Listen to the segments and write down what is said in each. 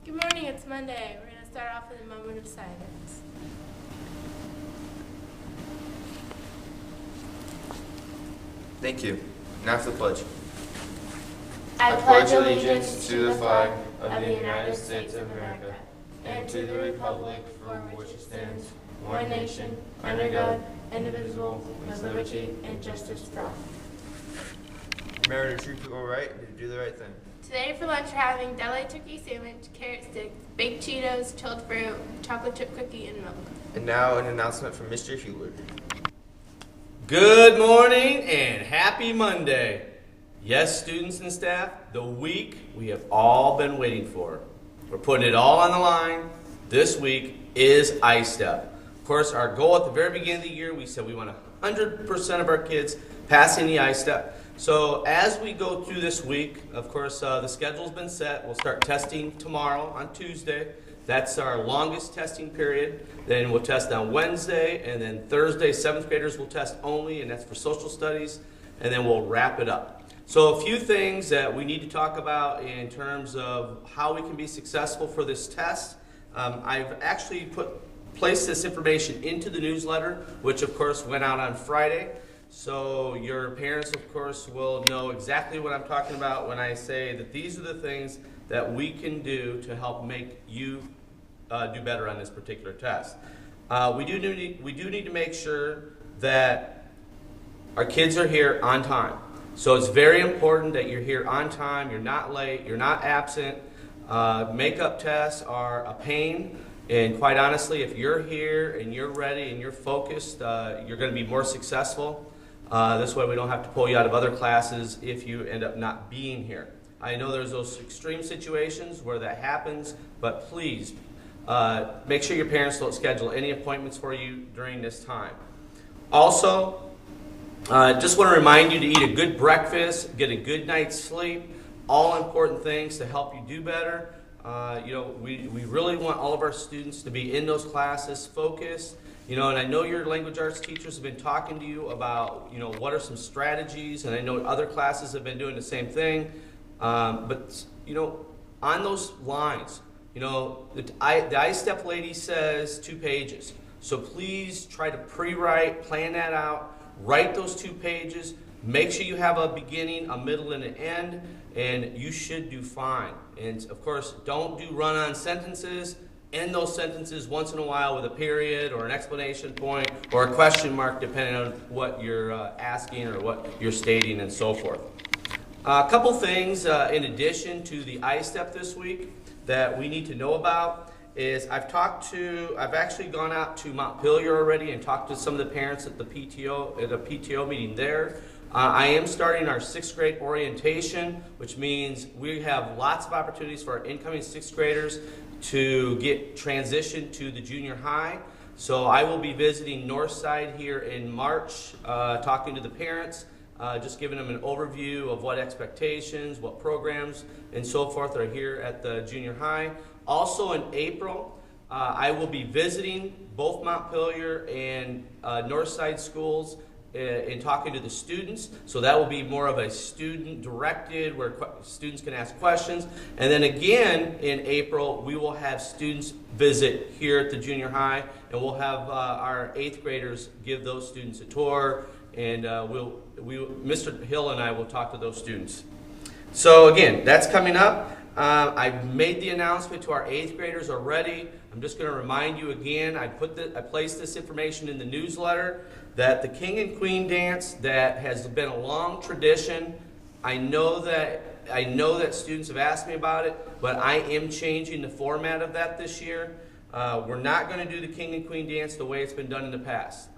Good morning, it's Monday. We're going to start off with a moment of silence. Thank you. Now for the pledge. I pledge allegiance to the flag of the United States of America and to the republic for which it stands, one nation, under God, indivisible, with liberty and justice for all. Remember to treat people right and to do the right thing. Today for lunch we're having deli turkey sandwich, carrot sticks, baked Cheetos, chilled fruit, chocolate chip cookie, and milk. And now an announcement from Mr. Hewlett. Good morning and happy Monday. Yes, students and staff, the week we have all been waiting for. We're putting it all on the line. This week is ISTEP. Of course, our goal at the very beginning of the year, we said we want 100% of our kids passing the ISTEP. So as we go through this week, of course, the schedule's been set. We'll start testing tomorrow on Tuesday. That's our longest testing period. Then we'll test on Wednesday, and then Thursday, 7th graders will test only, and that's for social studies, and then we'll wrap it up. So a few things that we need to talk about in terms of how we can be successful for this test. I've actually placed this information into the newsletter, which of course went out on Friday. So your parents, of course, will know exactly what I'm talking about when I say that these are the things that we can do to help make you do better on this particular test. We do need to make sure that our kids are here on time. So it's very important that you're here on time, you're not late, you're not absent. Makeup tests are a pain. And quite honestly, if you're here and you're ready and you're focused, you're going to be more successful. This way we don't have to pull you out of other classes if you end up not being here. I know there's those extreme situations where that happens, but please make sure your parents don't schedule any appointments for you during this time. Also, just want to remind you to eat a good breakfast, get a good night's sleep, all important things to help you do better. We really want all of our students to be in those classes, focused. And I know your language arts teachers have been talking to you about, what are some strategies, and I know other classes have been doing the same thing. But on those lines, the ISTEP lady says 2 pages. So please try to pre-write, plan that out, write those 2 pages, make sure you have a beginning, a middle, and an end, and you should do fine. And of course, don't do run-on sentences. End those sentences once in a while with a period or an explanation point or a question mark, depending on what you're asking or what you're stating and so forth. A couple things in addition to the ISTEP this week that we need to know about is I've actually gone out to Montpelier already and talked to some of the parents at the PTO meeting there. I am starting our 6th grade orientation, which means we have lots of opportunities for our incoming 6th graders to get transitioned to the junior high. So I will be visiting Northside here in March, talking to the parents, just giving them an overview of what expectations, what programs, and so forth are here at the junior high. Also in April, I will be visiting both Montpelier and Northside schools and talking to the students. So that will be more of a student-directed, where students can ask questions. And then again in April, we will have students visit here at the junior high, and we'll have our 8th graders give those students a tour, and Mr. Hill and I will talk to those students. So again, that's coming up. I've made the announcement to our 8th graders already. I'm just going to remind you again, I placed this information in the newsletter, that the King and Queen dance that has been a long tradition. I know that students have asked me about it, but I am changing the format of that this year. We're not going to do the King and Queen dance the way it's been done in the past.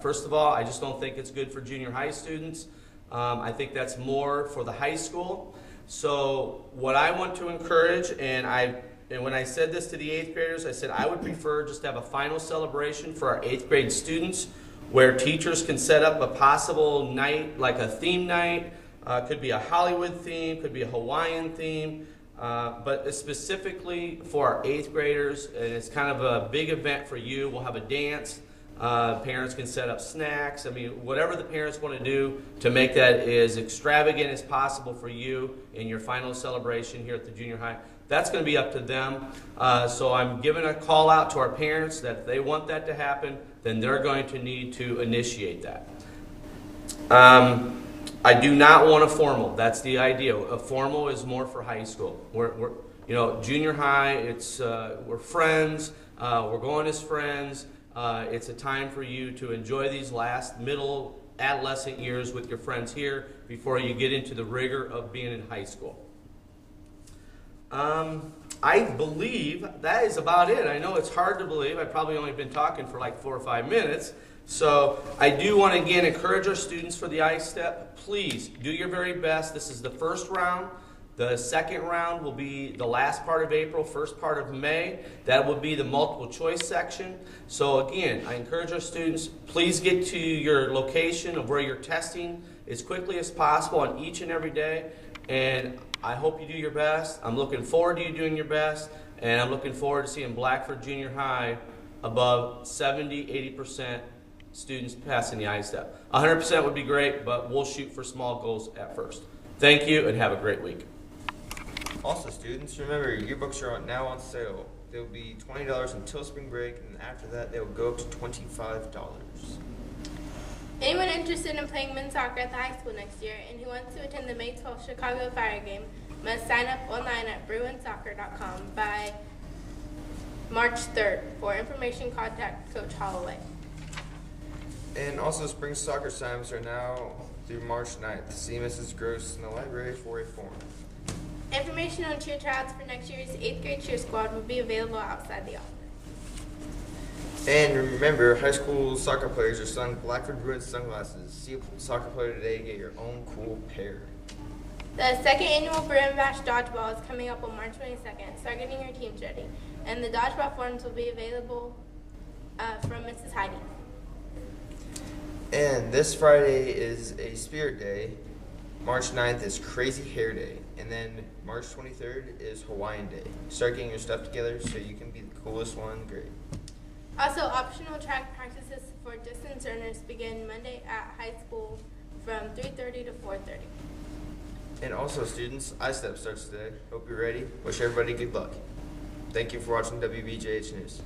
First of all, I just don't think it's good for junior high students. I think that's more for the high school. So what I want to encourage, and when I said this to the 8th graders, I said I would prefer just to have a final celebration for our 8th grade students where teachers can set up a possible night, like a theme night. Could be a Hollywood theme, could be a Hawaiian theme, but specifically for our 8th graders, and it's kind of a big event for you. We'll have a dance. Parents can set up snacks. I mean, whatever the parents want to do to make that as extravagant as possible for you in your final celebration here at the junior high, that's going to be up to them. So I'm giving a call out to our parents that if they want that to happen, then they're going to need to initiate that. I do not want a formal. That's the idea. A formal is more for high school. We're junior high. It's we're friends. We're going as friends. It's a time for you to enjoy these last middle adolescent years with your friends here before you get into the rigor of being in high school. I believe that is about it. I know it's hard to believe. I've probably only been talking for like 4 or 5 minutes. So I do want to again encourage our students for the I-STEP. Please do your very best. This is the first round. The second round will be the last part of April, first part of May. That will be the multiple choice section. So again, I encourage our students, please get to your location of where you're testing as quickly as possible on each and every day. And I hope you do your best. I'm looking forward to you doing your best. And I'm looking forward to seeing Blackford Junior High above 70, 80% students passing the I-STEP. 100% would be great, but we'll shoot for small goals at first. Thank you and have a great week. Also, students, remember, yearbooks are now on sale. They'll be $20 until spring break, and after that, they'll go up to $25. Anyone interested in playing men's soccer at the high school next year and who wants to attend the May 12th Chicago Fire game must sign up online at bruinsoccer.com by March 3rd. For information, contact Coach Holloway. And also, spring soccer times are now through March 9th. See Mrs. Gross in the library for a form. Information on cheer tryouts for next year's 8th grade cheer squad will be available outside the office. And remember, high school soccer players are selling Blackford Bruins sunglasses. See a soccer player today to get your own cool pair. The second annual Bruin Bash Dodgeball is coming up on March 22nd. Start getting your teams ready. And the dodgeball forms will be available from Mrs. Heidi. And this Friday is a Spirit Day. March 9th is Crazy Hair Day. And then March 23rd is Hawaiian Day. Start getting your stuff together so you can be the coolest one. Great. Also, optional track practices for distance runners begin Monday at high school from 3:30 to 4:30. And also, students, I-STEP starts today. Hope you're ready. Wish everybody good luck. Thank you for watching WBJH News.